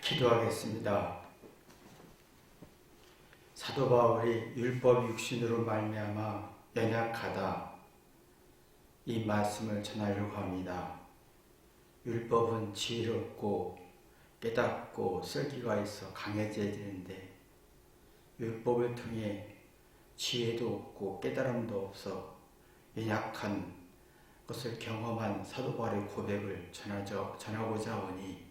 기도하겠습니다. 사도 바울이 율법 육신으로 말미암아 연약하다 이 말씀을 전하려고 합니다. 율법은 지혜롭고 깨닫고 쓸기가 있어 강해져야 되는데 율법을 통해 지혜도 없고 깨달음도 없어 연약한 것을 경험한 사도 바울의 고백을 전하고자 하오니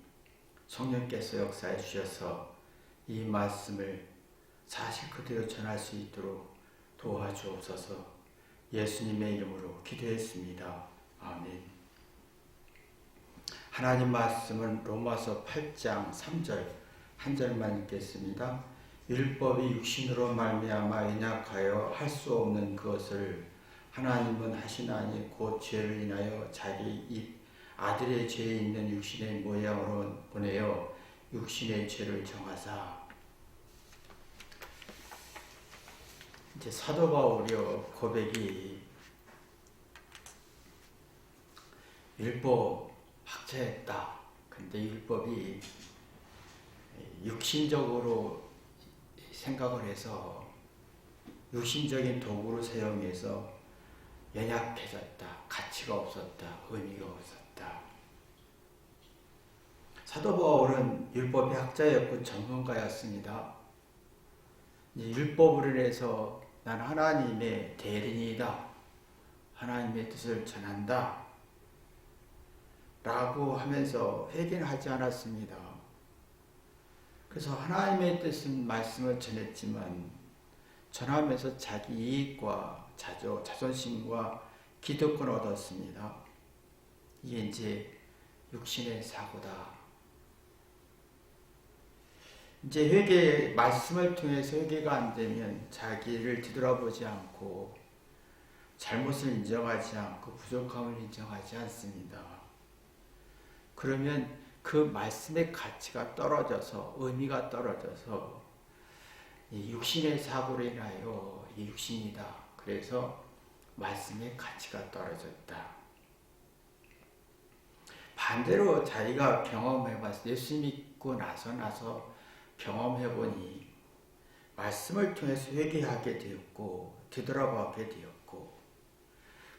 성령께서 역사해 주셔서 이 말씀을 사실 그대로 전할 수 있도록 도와주옵소서. 예수님의 이름으로 기도했습니다. 아멘. 하나님 말씀은 로마서 8장 3절 한 절만 읽겠습니다. 율법이 육신으로 말미암아 연약하여 할 수 없는 그것을 하나님은 하시나니 곧 죄를 인하여 자기 입 아들의 죄에 있는 육신의 모양으로 보내어 육신의 죄를 정하사. 이제 사도 바울의 고백이 율법 학자였다. 근데 율법이 육신적으로 생각을 해서 육신적인 도구로 사용해서 연약해졌다. 가치가 없었다. 의미가 없었다. 사도 바울은 율법의 학자였고 전문가였습니다. 율법으로 인해서 난 하나님의 대리인이다. 하나님의 뜻을 전한다. 라고 하면서 회개는 하지 않았습니다. 그래서 하나님의 뜻은 말씀을 전했지만 전하면서 자기 이익과 자존심과 기득권을 얻었습니다. 이게 이제 육신의 사고다. 이제 회개, 말씀을 통해서 회개가 안 되면 자기를 뒤돌아보지 않고 잘못을 인정하지 않고 부족함을 인정하지 않습니다. 그러면 그 말씀의 가치가 떨어져서 의미가 떨어져서 이 육신의 사고로 인하여 이 육신이다. 그래서 말씀의 가치가 떨어졌다. 반대로 자기가 경험해봤어요. 예수 믿고 나서 경험해보니 말씀을 통해서 회개하게 되었고 뒤돌아보게 되었고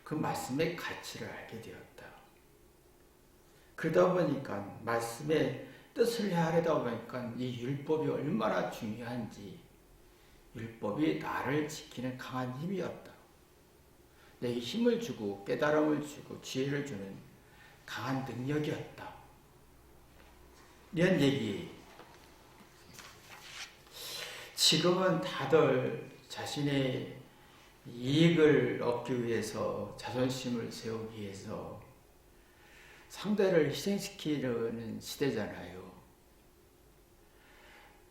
그 말씀의 가치를 알게 되었다. 그러다 보니까 말씀의 뜻을 헤아리다 보니까 이 율법이 얼마나 중요한지 율법이 나를 지키는 강한 힘이었다. 내게 힘을 주고 깨달음을 주고 지혜를 주는 강한 능력이었다. 이런 얘기. 지금은 다들 자신의 이익을 얻기 위해서 자존심을 세우기 위해서 상대를 희생시키려는 시대잖아요.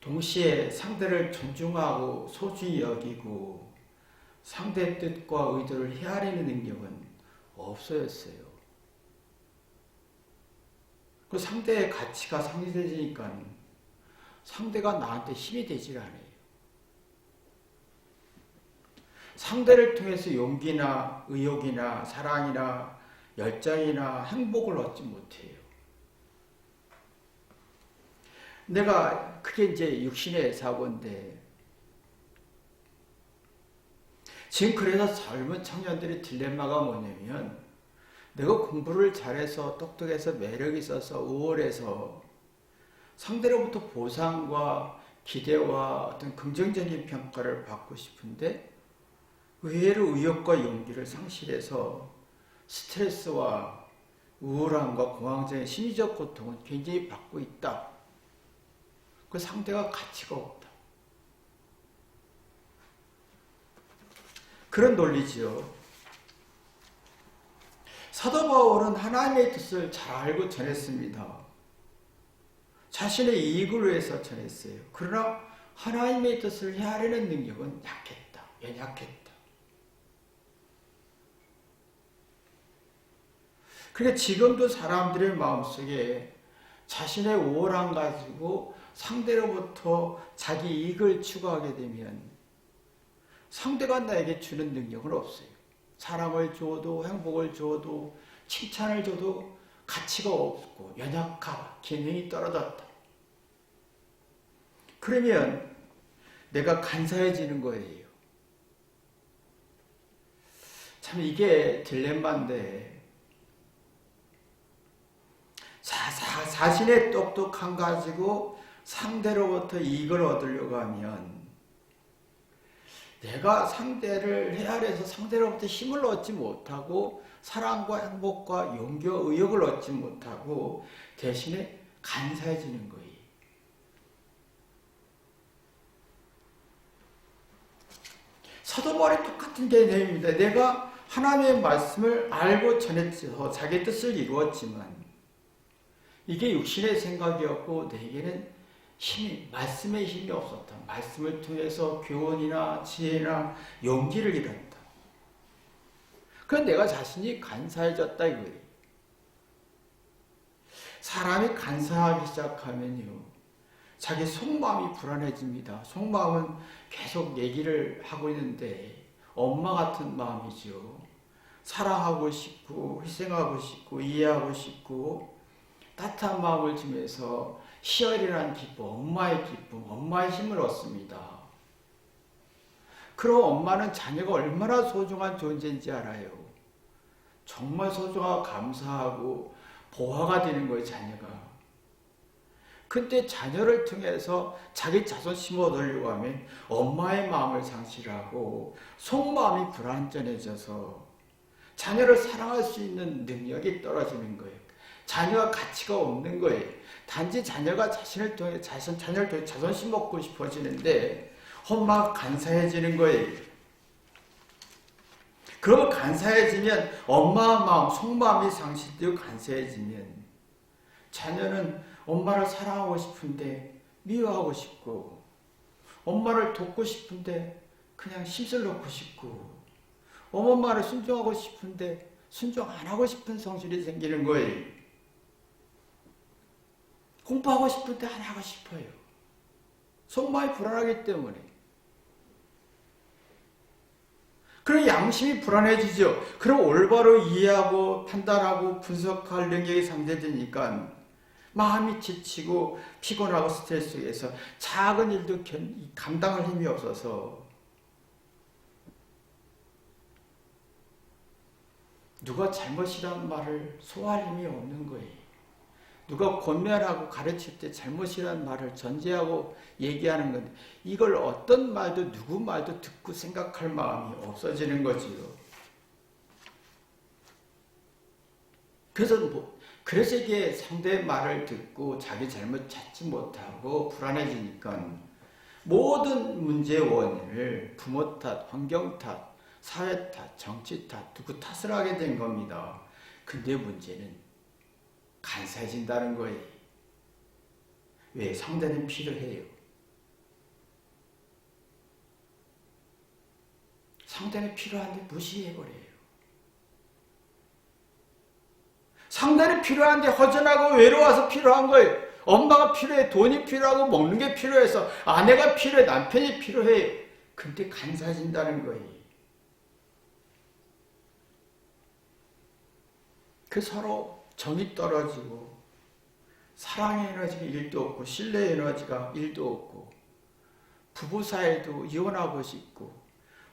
동시에 상대를 존중하고 소중히 여기고 상대의 뜻과 의도를 헤아리는 능력은 없어졌어요. 그 상대의 가치가 상실되니까 상대가 나한테 힘이 되질 않아요. 상대를 통해서 용기나 의욕이나 사랑이나 열정이나 행복을 얻지 못해요. 그게 이제 육신의 사고인데, 지금 그래서 젊은 청년들의 딜레마가 뭐냐면, 내가 공부를 잘해서 똑똑해서 매력이 있어서 우월해서 상대로부터 보상과 기대와 어떤 긍정적인 평가를 받고 싶은데, 의외로 의욕과 용기를 상실해서 스트레스와 우울함과 공황장애, 심리적 고통은 굉장히 받고 있다. 그 상대가 가치가 없다. 그런 논리지요. 사도 바울은 하나님의 뜻을 잘 알고 전했습니다. 자신의 이익을 위해서 전했어요. 그러나 하나님의 뜻을 헤아리는 능력은 약했다. 연약했다. 그러니까 지금도 사람들의 마음속에 자신의 우월함 가지고 상대로부터 자기 이익을 추구하게 되면 상대가 나에게 주는 능력은 없어요. 사랑을 줘도 행복을 줘도 칭찬을 줘도 가치가 없고 연약하다. 기능이 떨어졌다. 그러면 내가 간사해지는 거예요. 참 이게 딜레마인데, 자신의 똑똑함 가지고 상대로부터 이익을 얻으려고 하면 내가 상대를 헤아려서 상대로부터 힘을 얻지 못하고 사랑과 행복과 용기와 의욕을 얻지 못하고 대신에 간사해지는 거예요. 사도바울의 똑같은 개념입니다. 내가 하나님의 말씀을 알고 전해서 자기 뜻을 이루었지만 이게 육신의 생각이었고 내게는 말씀의 힘이 없었다. 말씀을 통해서 교훈이나 지혜나 용기를 잃었다. 그건 내가 자신이 간사해졌다 이거예요. 사람이 간사하기 시작하면요, 자기 속마음이 불안해집니다. 속마음은 계속 얘기를 하고 있는데 엄마 같은 마음이죠. 사랑하고 싶고 희생하고 싶고 이해하고 싶고 따뜻한 마음을 주면서 희열이라는 기쁨, 엄마의 기쁨, 엄마의 힘을 얻습니다. 그럼 엄마는 자녀가 얼마나 소중한 존재인지 알아요. 정말 소중하고 감사하고 보화가 되는 거예요, 자녀가. 근데 자녀를 통해서 자기 자존심을 얻으려고 하면 엄마의 마음을 상실하고 속마음이 불안전해져서 자녀를 사랑할 수 있는 능력이 떨어지는 거예요. 자녀가 가치가 없는 거예요. 단지 자녀가 자신을 통해 자녀를 통해 자존심 먹고 싶어지는데 엄마가 간사해지는 거예요. 그러면 간사해지면 엄마의 마음, 속마음이 상실되고 간사해지면 자녀는 엄마를 사랑하고 싶은데 미워하고 싶고 엄마를 돕고 싶은데 그냥 힘을 놓고 싶고 엄마 말을 순종하고 싶은데 순종 안 하고 싶은 성질이 생기는 거예요. 공부하고 싶은데 안 하고 싶어요. 속마음이 불안하기 때문에. 그럼 양심이 불안해지죠. 그럼 올바로 이해하고 판단하고 분석할 능력이 상대되니까 마음이 지치고 피곤하고 스트레스 속에서 작은 일도 감당할 힘이 없어서 누가 잘못이라는 말을 소화할 힘이 없는 거예요. 누가 권면하고 가르칠 때 잘못이라는 말을 전제하고 얘기하는 건데 이걸 어떤 말도 누구 말도 듣고 생각할 마음이 없어지는 거지요. 그래서 이게 상대의 말을 듣고 자기 잘못 찾지 못하고 불안해지니까 모든 문제의 원인을 부모 탓, 환경 탓, 사회 탓, 정치 탓, 누구 탓을 하게 된 겁니다. 근데 문제는 간사해진다는 거예요. 왜? 상대는 필요해요. 상대는 필요한데 무시해버려요. 상대는 필요한데 허전하고 외로워서 필요한 거예요. 엄마가 필요해, 돈이 필요하고 먹는 게 필요해서 아내가 필요해, 남편이 필요해요. 근데 간사해진다는 거예요. 그 서로 정이 떨어지고 사랑의 에너지가 1도 없고 신뢰의 에너지가 1도 없고 부부 사이도 이혼하고 싶고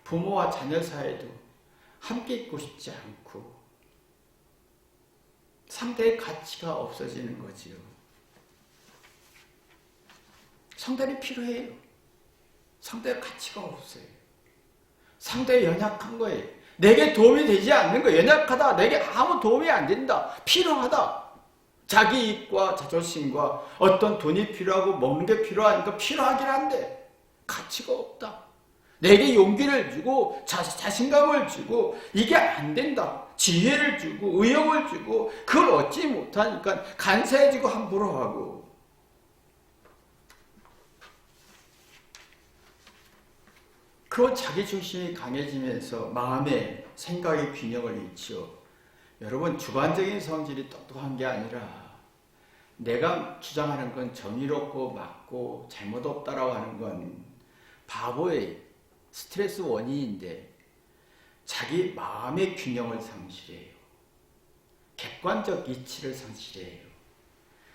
부모와 자녀 사이도 함께 있고 싶지 않고 상대의 가치가 없어지는 거지요. 상대는 필요해요. 상대의 가치가 없어요. 상대에 연약한 거예요. 내게 도움이 되지 않는 거예요. 연약하다. 내게 아무 도움이 안 된다. 필요하다. 자기 이익과 자존심과 어떤 돈이 필요하고 먹는 게 필요하니까 필요하긴 한데 가치가 없다. 내게 용기를 주고 자신감을 주고 이게 안 된다. 지혜를 주고 의욕을 주고 그걸 얻지 못하니까 간사해지고 함부로 하고 그리고 자기중심이 강해지면서 마음의 생각의 균형을 잃죠. 여러분 주관적인 성질이 똑똑한 게 아니라 내가 주장하는 건 정의롭고 맞고 잘못 없다라고 하는 건 바보의 스트레스 원인인데 자기 마음의 균형을 상실해요. 객관적 이치를 상실해요.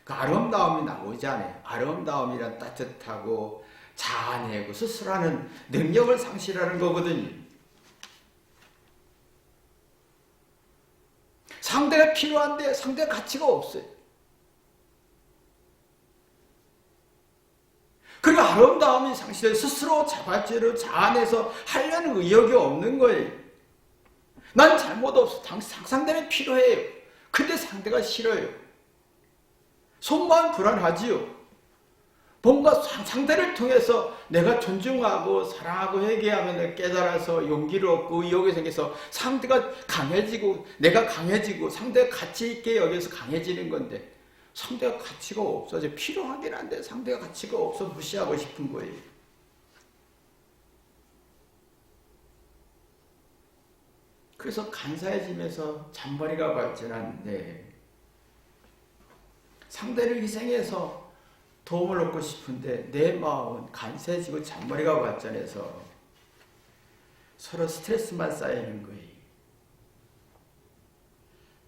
그 아름다움이 나오지 않아요. 아름다움이란 따뜻하고 자아내고 스스로 하는 능력을 상실하는 거거든요. 상대가 필요한데 상대가 가치가 없어요. 그리고 아름다움이 상실해 스스로 자발적으로 자아내서 하려는 의욕이 없는 거예요. 난 잘못 없어. 상대는 필요해요. 근데 상대가 싫어요. 속마음 불안하지요. 뭔가 상대를 통해서 내가 존중하고 사랑하고 회개하면 깨달아서 용기를 얻고 의욕이 생겨서 상대가 강해지고 내가 강해지고 상대가 가치 있게 여기서 강해지는 건데 상대가 가치가 없어져. 필요하긴 한데 상대가 가치가 없어 무시하고 싶은 거예요. 그래서 간사해지면서 잔머리가 발전하는데 상대를 희생해서 도움을 얻고 싶은데 내 마음은 간사해지고 잔머리가 발전해서 서로 스트레스만 쌓이는 거예요.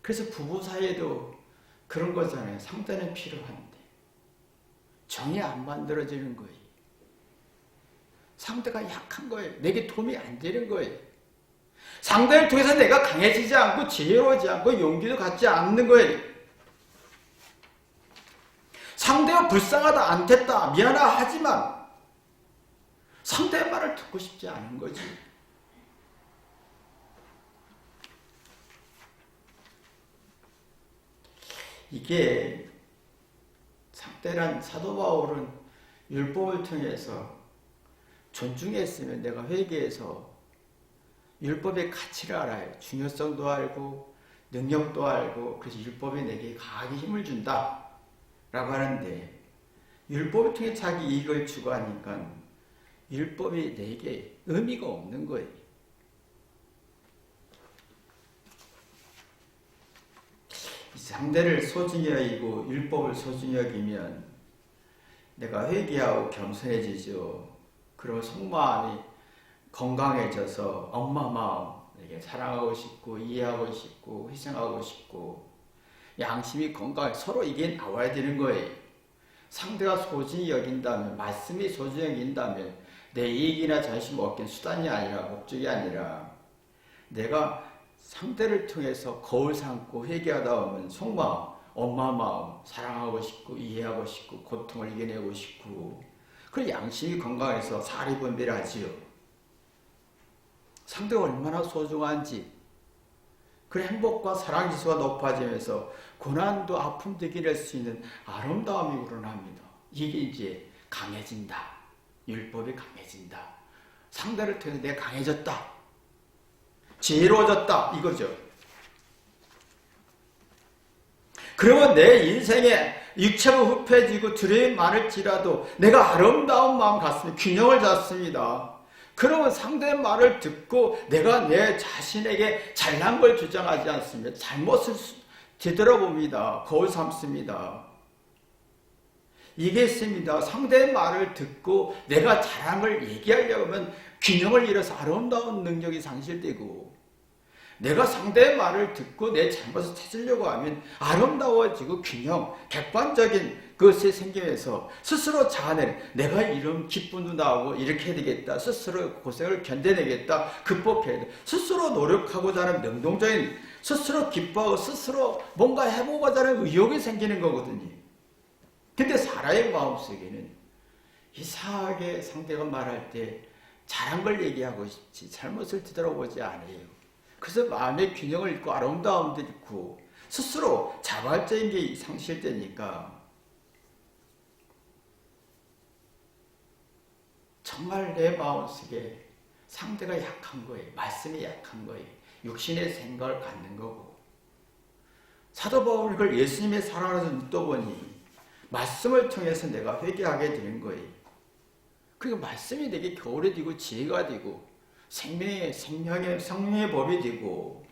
그래서 부부 사이에도 그런 거잖아요. 상대는 필요한데 정이 안 만들어지는 거예요. 상대가 약한 거예요. 내게 도움이 안 되는 거예요. 상대를 통해서 내가 강해지지 않고 지혜로워지지 않고 용기도 갖지 않는 거예요. 상대가 불쌍하다, 안 됐다, 미안하다 하지만 상대의 말을 듣고 싶지 않은 거지. 이게 상대란 사도 바울은 율법을 통해서 존중했으면 내가 회개해서 율법의 가치를 알아요. 중요성도 알고 능력도 알고 그래서 율법이 내게 강하게 힘을 준다 라고 하는데 율법을 통해 자기 이익을 추구하니까 율법이 내게 의미가 없는 거예요. 상대를 소중히 여기고 율법을 소중히 여기면 내가 회개하고 겸손해지죠. 그리고 속마음이 건강해져서 엄마 마음, 내게 사랑하고 싶고 이해하고 싶고 희생하고 싶고 양심이 건강해 서로 이게 나와야 되는 거예요. 상대가 소중히 여긴다면 말씀이 소중히 여긴다면 내 이익이나 자신 얻긴 수단이 아니라 목적이 아니라 내가 상대를 통해서 거울 삼고 회개하다 보면 속마음, 엄마 마음 사랑하고 싶고 이해하고 싶고 고통을 이겨내고 싶고 그 양심이 건강해서 사리분별하지요. 상대가 얼마나 소중한지 그 행복과 사랑 지수가 높아지면서 고난도 아픔도 이겨낼 수 있는 아름다움이 우러납니다. 이게 이제 강해진다. 율법이 강해진다. 상대를 통해서 내가 강해졌다. 지혜로워졌다. 이거죠. 그러면 내 인생에 육체가 흡해지고 두려움이 많을지라도 내가 아름다운 마음 갖습니다. 균형을 잡습니다. 그러면 상대의 말을 듣고 내가 내 자신에게 잘난 걸 주장하지 않습니다. 잘못을 되돌아봅니다. 거울 삼습니다. 이게 있습니다. 상대의 말을 듣고 내가 잘한 걸 얘기하려고 하면 균형을 잃어서 아름다운 능력이 상실되고 내가 상대의 말을 듣고 내 잘못을 찾으려고 하면 아름다워지고 균형, 객관적인 것이 생기면서 스스로 자아내는 내가 이런 기쁨도 나오고 이렇게 해야 되겠다. 스스로 고생을 견뎌내겠다. 극복해야 돼. 스스로 노력하고자 하는 능동적인 스스로 기뻐하고 스스로 뭔가 해보고자 하는 의욕이 생기는 거거든요. 근데 사람의 마음속에는 이상하게 상대가 말할 때 잘한 걸 얘기하고 싶지 잘못을 뒤돌아보지 않아요. 그래서 마음의 균형을 잃고 아름다움도 잃고 스스로 자발적인 게 상실되니까 정말 내 마음속에 상대가 약한 거예요. 말씀이 약한 거예요. 육신의 생각을 갖는 거고 사도 바울은 그걸 예수님의 사랑으로 믿어보니 말씀을 통해서 내가 회개하게 되는 거예요. 그리고 말씀이 내게 겨울이 되고 지혜가 되고 생명의 법이 되고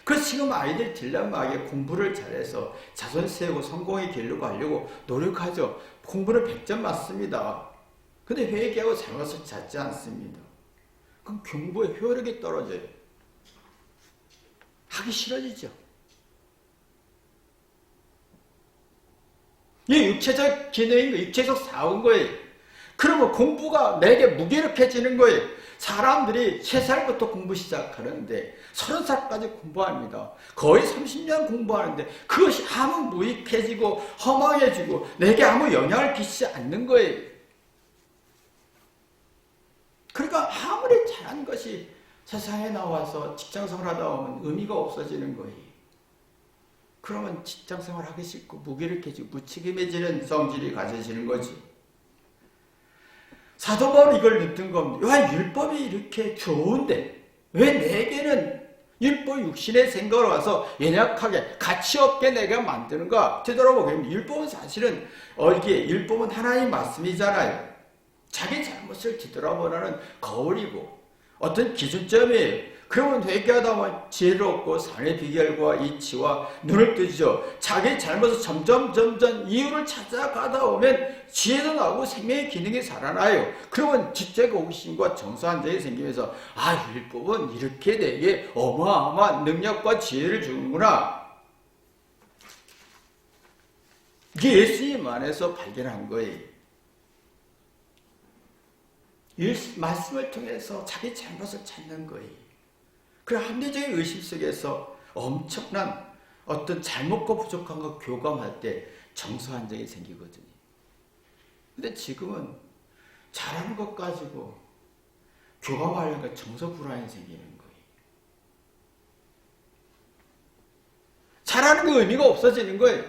그래서 지금 아이들 딜레마하게 공부를 잘해서 자손 세우고 성공의 길로 가려고 노력하죠. 공부는 100점 맞습니다. 근데 회개하고 잘못을 찾지 않습니다. 그럼 공부의 효력이 떨어져요. 하기 싫어지죠. 이 육체적 기능인 거, 육체적 사고인 거예요. 그러면 공부가 내게 무기력해지는 거예요. 사람들이 3살부터 공부 시작하는데 30살까지 공부합니다. 거의 30년 공부하는데 그것이 아무 무익해지고 허망해지고 내게 아무 영향을 끼치지 않는 거예요. 그러니까 아무리 잘한 것이 세상에 나와서 직장생활 하다 보면 의미가 없어지는 거예요. 그러면 직장생활 하기 싫고 무기력해지고 무책임해지는 성질이 가져지는 거지. 사도 바울은 이걸 느낀 겁니다. 왜 율법이 이렇게 좋은데 왜 내게는 율법 육신의 생각을 와서 연약하게 가치 없게 내가 만드는가? 되돌아보면 율법은 사실은 이게 율법은 하나님 말씀이잖아요. 자기 잘못을 뒤돌아보라는 거울이고 어떤 기준점이에요. 그러면 회개하다 보면 지혜를 얻고 삶의 비결과 이치와 눈을 뜨죠. 자기 잘못을 점점 이유를 찾아가다 보면 지혜도 나오고 생명의 기능이 살아나요. 그러면 지적 호기심과 정서한 적이 생기면서 율법은 이렇게 내게 어마어마한 능력과 지혜를 주는구나. 이게 예수님 안에서 발견한 거예요. 말씀을 통해서 자기 잘못을 찾는 거예요. 그 합리적인 의심 속에서 엄청난 어떤 잘못과 부족한 거 교감할 때 정서한 적이 생기거든요. 근데 지금은 잘하는 것 가지고 교감하려니까 정서 불안이 생기는 거예요. 잘하는 게 의미가 없어지는 거예요.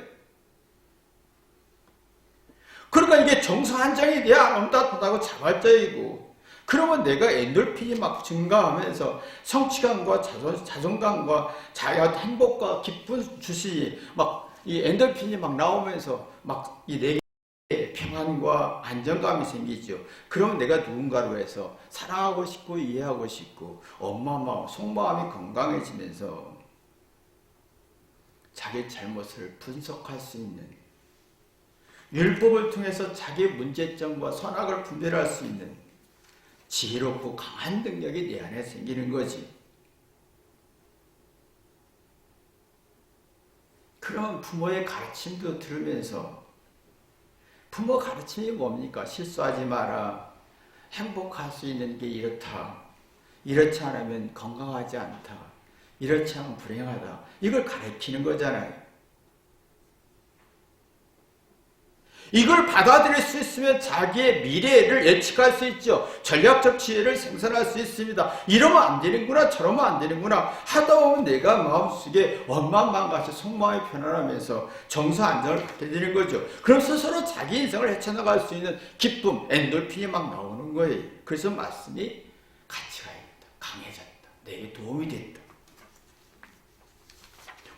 그러니까 이게 정서 한정이 돼야 아름답다고 자발적이고 그러면 내가 엔돌핀이 막 증가하면서 성취감과 자존감과 행복과 기쁜 주시 막 이 엔돌핀이 막 나오면서 막 이 내게 평안과 안정감이 생기죠. 그러면 내가 누군가로 해서 사랑하고 싶고 이해하고 싶고 엄마 마음, 속마음이 건강해지면서 자기 잘못을 분석할 수 있는 율법을 통해서 자기의 문제점과 선악을 분별할 수 있는 지혜롭고 강한 능력이 내 안에 생기는 거지. 그럼 부모의 가르침도 들으면서 부모 가르침이 뭡니까? 실수하지 마라. 행복할 수 있는 게 이렇다. 이렇지 않으면 건강하지 않다. 이렇지 않으면 불행하다. 이걸 가르치는 거잖아요. 이걸 받아들일 수 있으면 자기의 미래를 예측할 수 있죠. 전략적 지혜를 생산할 수 있습니다. 이러면 안 되는구나, 저러면 안 되는구나 하다 보면 내가 마음속에 원망만같이 속마음이 편안하면서 정서 안정을 갖게 되는 거죠. 그럼 스스로 자기 인생을 헤쳐나갈 수 있는 기쁨, 엔돌핀이 막 나오는 거예요. 그래서 말씀이 가치가 있다, 강해졌다, 내게 도움이 됐다.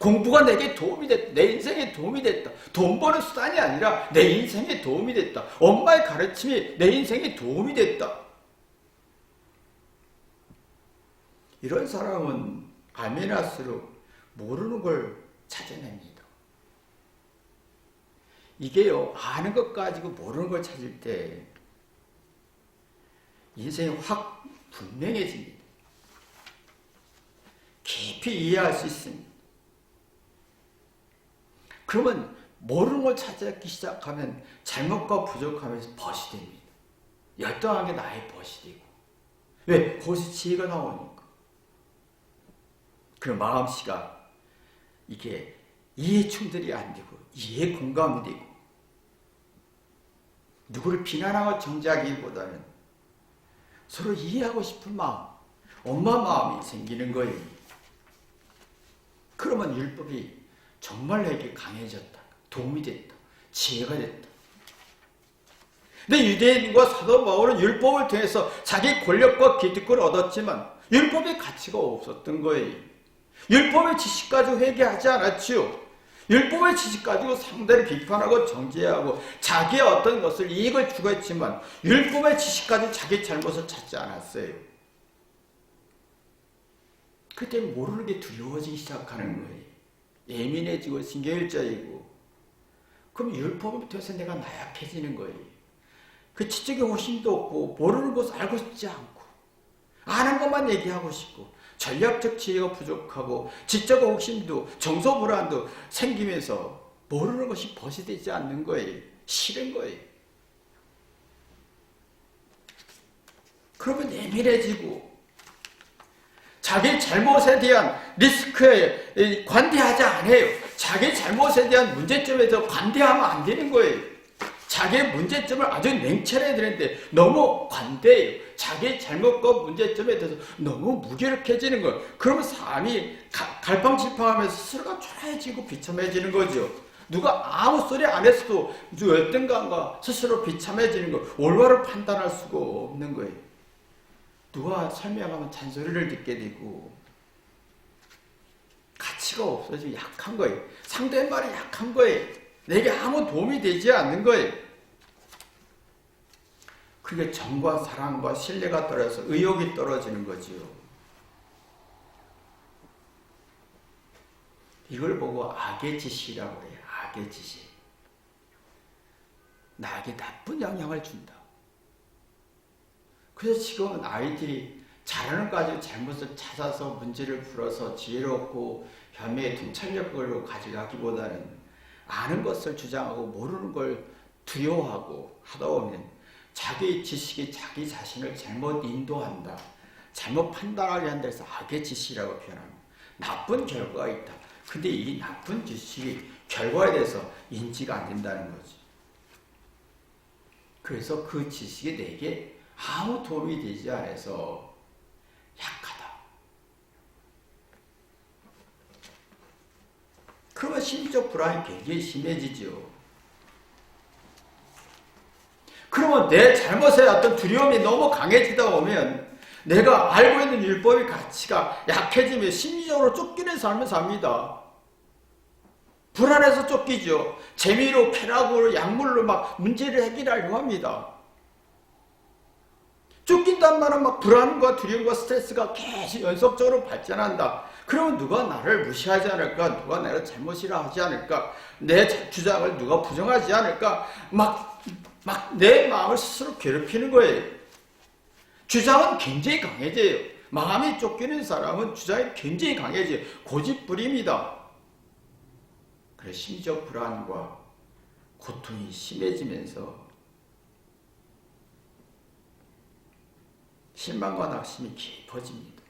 공부가 내게 도움이 됐다. 내 인생에 도움이 됐다. 돈 버는 수단이 아니라 내 인생에 도움이 됐다. 엄마의 가르침이 내 인생에 도움이 됐다. 이런 사람은 알면할수록 모르는 걸 찾아냅니다. 이게요, 아는 것 가지고 모르는 걸 찾을 때 인생이 확 분명해집니다. 깊이 이해할 수 있습니다. 그러면 모르는 걸 찾기 시작하면 잘못과 부족함에서 벗이 됩니다. 열등한 게 나의 벗이 되고. 왜? 거기서 지혜가 나오니까. 그럼 마음씨가 이게 이해 충돌이 안 되고 이해 공감이 되고 누구를 비난하고 정죄하기보다는 서로 이해하고 싶은 마음, 엄마 마음이 생기는 거예요. 그러면 율법이 정말 내게 강해졌다. 도움이 됐다. 지혜가 됐다. 근데 유대인과 사도 바울은 율법을 통해서 자기 권력과 기득권을 얻었지만 율법의 가치가 없었던 거예요. 율법의 지식 가지고 회개하지 않았지요. 율법의 지식 가지고 상대를 비판하고 정죄하고 자기의 어떤 것을 이익을 추구했지만 율법의 지식 가지고 자기 잘못을 찾지 않았어요. 그때 모르는 게 두려워지기 시작하는 거예요. 예민해지고 신경일자이고 그럼 율법을 통해서 내가 나약해지는 거예요. 그 지적인 호심도 없고 모르는 것을 알고 싶지 않고 아는 것만 얘기하고 싶고 전략적 지혜가 부족하고 지적 호심도 정서 불안도 생기면서 모르는 것이 벗이 되지 않는 거예요. 싫은 거예요. 그러면 예민해지고 자기 잘못에 대한 리스크에 관대하지 않아요. 자기 잘못에 대한 문제점에 대해서 관대하면 안 되는 거예요. 자기의 문제점을 아주 냉철해야 되는데 너무 관대해요. 자기의 잘못과 문제점에 대해서 너무 무기력해지는 거예요. 그러면 사람이 갈팡질팡하면서 스스로가 초라해지고 비참해지는 거죠. 누가 아무 소리 안 했어도 어떤가 스스로 비참해지는 거, 올바로 판단할 수가 없는 거예요. 누가 설명하면 잔소리를 듣게 되고 가치가 없어지고 약한 거예요. 상대의 말이 약한 거예요. 내게 아무 도움이 되지 않는 거예요. 그게 정과 사랑과 신뢰가 떨어져서 의욕이 떨어지는 거지요. 이걸 보고 악의 짓이라고 해요. 악의 짓이. 나에게 나쁜 영향을 준다. 그래서 지금은 아이들이 잘하는 거 가지고 잘못을 찾아서 문제를 풀어서 지혜롭고 현명의 통찰력을 가져가기보다는 아는 것을 주장하고 모르는 걸 두려워하고 하다 보면 자기 지식이 자기 자신을 잘못 인도한다. 잘못 판단하게 한다 해서 악의 짓이라고 표현합니다. 나쁜 결과가 있다. 근데 이 나쁜 지식이 결과에 대해서 인지가 안 된다는 거지. 그래서 그 지식이 내게 아무 도움이 되지 않아서 약하다. 그러면 심리적 불안이 굉장히 심해지죠. 그러면 내 잘못에 어떤 두려움이 너무 강해지다 보면 내가 알고 있는 율법의 가치가 약해지면 심리적으로 쫓기는 삶을 삽니다. 불안해서 쫓기죠. 재미로, 쾌락으로, 약물로 막 문제를 해결하려고 합니다. 쫓긴단 말은 막 불안과 두려움과 스트레스가 계속 연속적으로 발전한다. 그러면 누가 나를 무시하지 않을까? 누가 나를 잘못이라 하지 않을까? 내 주장을 누가 부정하지 않을까? 막 내 마음을 스스로 괴롭히는 거예요. 주장은 굉장히 강해져요. 마음이 쫓기는 사람은 주장이 굉장히 강해져요. 고집부림이다. 그래서 심리적 불안과 고통이 심해지면서 실망과 낙심이 깊어집니다.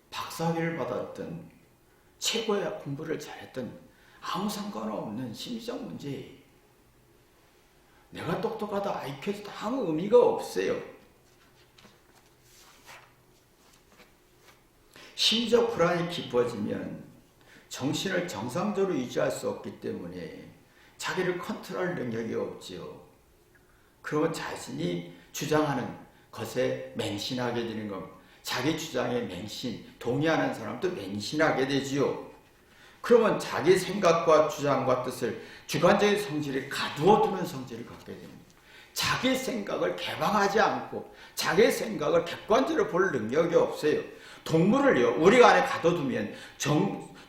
박사학위를 받았던 최고의 공부를 잘했던 아무 상관없는 심리적 문제예요. 내가 똑똑하다, IQ에도 아무 의미가 없어요. 심리적 불안이 깊어지면 정신을 정상적으로 유지할 수 없기 때문에 자기를 컨트롤할 능력이 없지요. 그러면 자신이 주장하는 것에 맹신하게 되는 겁니다. 자기 주장에 동의하는 사람도 맹신하게 되지요. 그러면 자기 생각과 주장과 뜻을 주관적인 성질을 가두어두는 성질을 갖게 됩니다. 자기 생각을 개방하지 않고 자기 생각을 객관적으로 볼 능력이 없어요. 동물을요, 우리가 안에 가둬두면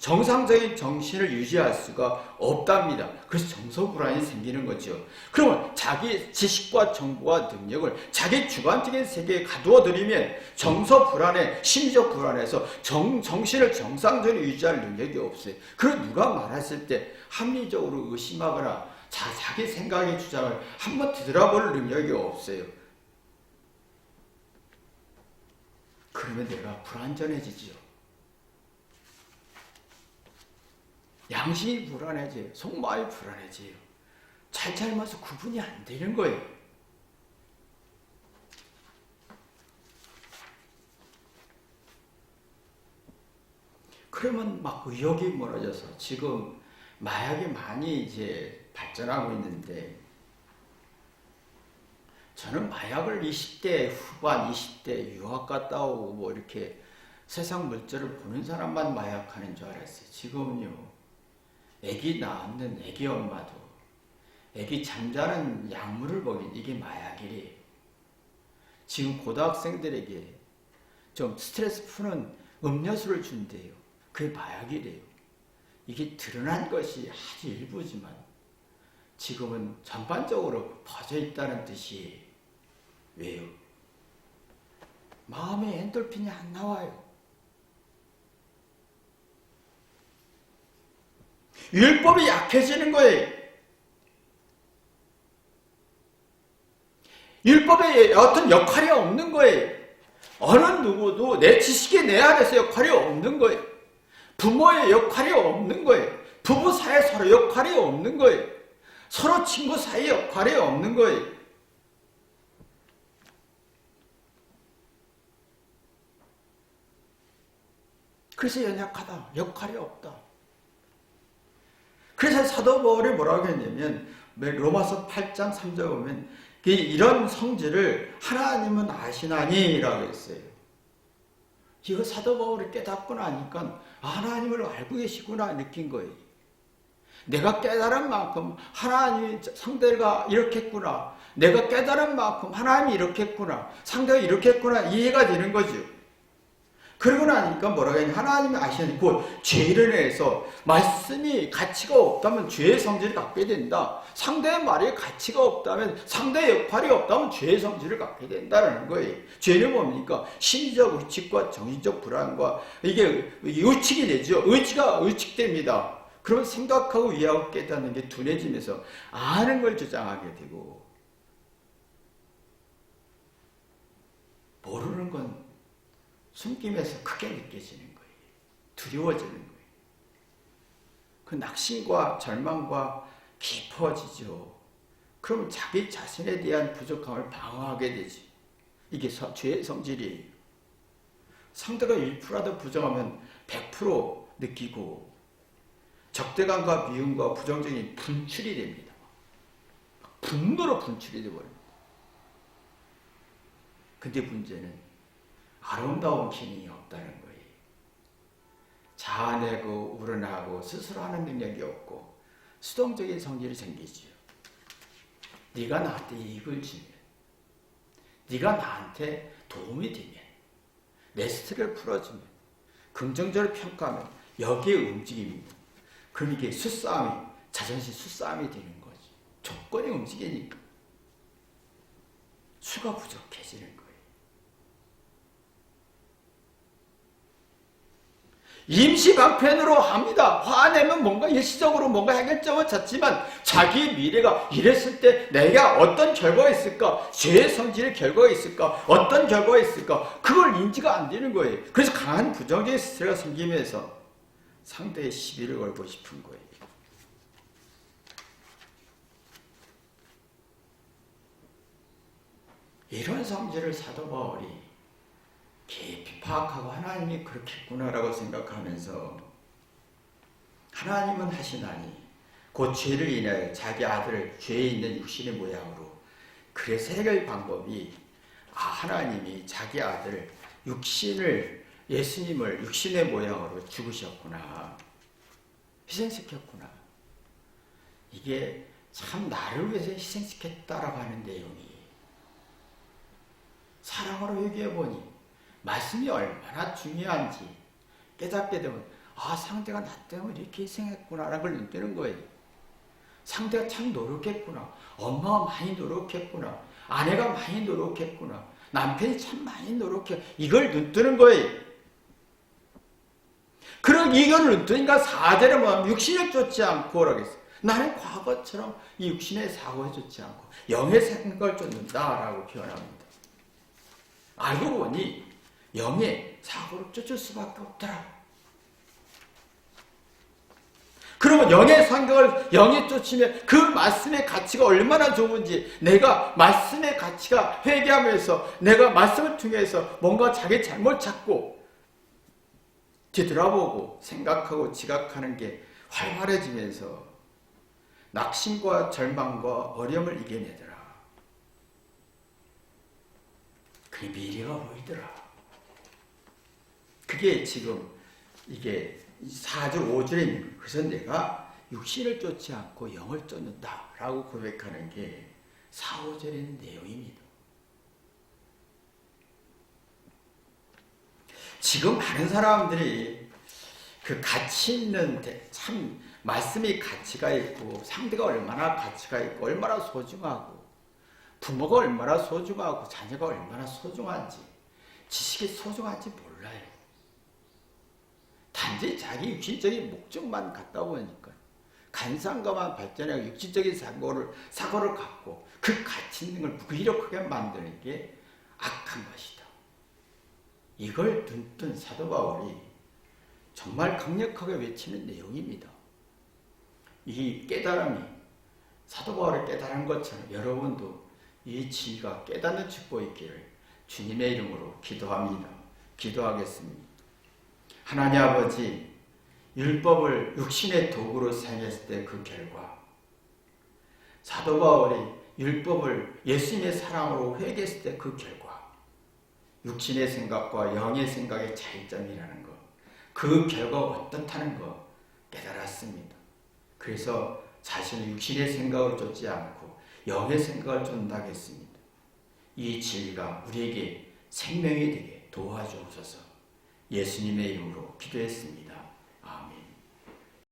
정상적인 정신을 유지할 수가 없답니다. 그래서 정서불안이 생기는 거죠. 그러면 자기 지식과 정보와 능력을 자기 주관적인 세계에 가두어들이면 정서불안에, 심리적 불안에서 정신을 정상적으로 유지할 능력이 없어요. 그걸 누가 말했을 때 합리적으로 의심하거나 자기 생각의 주장을 한번 뒤돌아볼 능력이 없어요. 그러면 내가 불안전해지지요. 양심이 불안해져요. 속마음이 불안해져요. 잘잘못을 구분이 안 되는 거예요. 그러면 막 의욕이 무너져서 지금 마약이 많이 이제 발전하고 있는데 저는 마약을 20대 후반, 20대 유학 갔다 오고 뭐 이렇게 세상 물질을 보는 사람만 마약하는 줄 알았어요. 지금은요. 애기 낳는 애기 엄마도 애기 잠자는 약물을 먹인 이게 마약이래요. 지금 고등학생들에게 좀 스트레스 푸는 음료수를 준대요. 그게 마약이래요. 이게 드러난 것이 아주 일부지만 지금은 전반적으로 퍼져 있다는 뜻이에요. 왜요? 마음에 엔돌핀이 안 나와요. 율법이 약해지는 거예요. 율법에 어떤 역할이 없는 거예요. 어느 누구도 내 지식에 내 안에서 역할이 없는 거예요. 부모의 역할이 없는 거예요. 부부 사이에 서로 역할이 없는 거예요. 서로 친구 사이에 역할이 없는 거예요. 그래서 연약하다. 역할이 없다. 그래서 사도 바울이 뭐라고 했냐면 로마서 8장 3절 보면 이런 성질을 하나님은 아시나니 라고 했어요. 이거 사도 바울이 깨닫고 나니까 하나님을 알고 계시구나 느낀 거예요. 내가 깨달은 만큼 하나님이 상대가 이렇게 했구나. 내가 깨달은 만큼 하나님이 이렇게 했구나. 상대가 이렇게 했구나. 이해가 되는 거죠. 그러고 나니까 뭐라고 하냐. 하나님이 아시는 곧 죄를 해서 말씀이 가치가 없다면 죄의 성질을 갖게 된다. 상대의 말이 가치가 없다면 상대의 역할이 없다면 죄의 성질을 갖게 된다는 거예요. 죄는 뭡니까? 심리적 의식과 정신적 불안과 이게 의식이 되죠. 의지가 의식됩니다. 그러면 생각하고 이해하고 깨닫는 게 둔해지면서 아는 걸 주장하게 되고 모르는 건 숨김에서 크게 느껴지는 거예요. 두려워지는 거예요. 그 낙심과 절망과 깊어지죠. 그럼 자기 자신에 대한 부족함을 방어하게 되지. 이게 죄의 성질이에요. 상대가 1%라도 부정하면 100% 느끼고 적대감과 미움과 부정적인 분출이 됩니다. 분노로 분출이 되어버립니다. 근데 문제는 아름다운 기능이 없다는 거예요. 자아내고 우러나고 스스로 하는 능력이 없고 수동적인 성질이 생기지요. 네가 나한테 이익을 주면, 네가 나한테 도움이 되면, 내 스트레스를 풀어주면, 긍정적으로 평가하면 여기에 움직입니다. 그럼 이게 수싸움이, 자존심 수싸움이 되는 거지. 조건이 움직이니까 수가 부족해지는 거예요. 임시방편으로 합니다. 화내면 뭔가 일시적으로 뭔가 해결점을 찾지만 자기 미래가 이랬을 때 내가 어떤 결과가 있을까? 죄의 성질의 결과가 있을까? 어떤 결과가 있을까? 그걸 인지가 안 되는 거예요. 그래서 강한 부정적인 스트레스가 생기면서 상대의 시비를 걸고 싶은 거예요. 이런 성질을 사도 바울이 깊이 파악하고 하나님이 그렇게 했구나라고 생각하면서 하나님은 하시나니 곧 죄를 인하여 자기 아들을 죄에 있는 육신의 모양으로 그래서 해결 방법이 하나님이 자기 아들 육신을 예수님을 육신의 모양으로 죽으셨구나. 희생시켰구나. 이게 참 나를 위해서 희생시켰다라고 하는 내용이 사랑으로 얘기해보니 말씀이 얼마나 중요한지 깨닫게 되면 상대가 나 때문에 이렇게 희생했구나라는 걸 느끼는 거예요. 상대가 참 노력했구나. 엄마가 많이 노력했구나. 아내가 많이 노력했구나. 남편이 참 많이 노력해. 이걸 눈뜨는 거예요. 그런 이걸 눈뜨니까 4절에 뭐 육신을 쫓지 않고 라고 했어요. 나는 과거처럼 이 육신의 사고에 쫓지 않고 영의 생각을 쫓는다라고 표현합니다. 알고 보니 영의 사고를 쫓을 수밖에 없더라. 그러면 영의 생각을 영이 쫓으면 그 말씀의 가치가 얼마나 좋은지 내가 말씀의 가치가 회개하면서 내가 말씀을 통해서 뭔가 자기 잘못 찾고 뒤돌아보고 생각하고 지각하는 게 활발해지면서 낙심과 절망과 어려움을 이겨내더라. 그 미래가 보이더라. 그게 지금 이게 4절 5절에 있는 거예요. 그래서 내가 육신을 쫓지 않고 영을 쫓는다 라고 고백하는 게 4, 5절에 있는 내용입니다. 지금 많은 사람들이 그 가치 있는 참 말씀이 가치가 있고 상대가 얼마나 가치가 있고 얼마나 소중하고 부모가 얼마나 소중하고 자녀가 얼마나 소중한지 지식이 소중한지 몰라요. 단지 자기 육신적인 목적만 갖다 보니까 관상과만 발전하고 육체적인 사고를 갖고 그 가치 있는 걸 무기력하게 만드는 게 악한 것이다. 이걸 든든 사도 바울이 정말 강력하게 외치는 내용입니다. 이 깨달음이 사도 바울의 깨달은 것처럼 여러분도 이 지혜가 깨닫는 축복이 있기를 주님의 이름으로 기도합니다. 기도하겠습니다. 하나님 아버지, 율법을 육신의 도구로 사용했을 때 그 결과, 사도 바울이 율법을 예수님의 사랑으로 회개했을 때 그 결과, 육신의 생각과 영의 생각의 차이점이라는 것, 그 결과가 어떻다는 것 깨달았습니다. 그래서 자신은 육신의 생각을 쫓지 않고 영의 생각을 쫓는다고 했습니다. 이 진리가 우리에게 생명이 되게 도와주옵소서. 예수님의 이름으로 기도했습니다.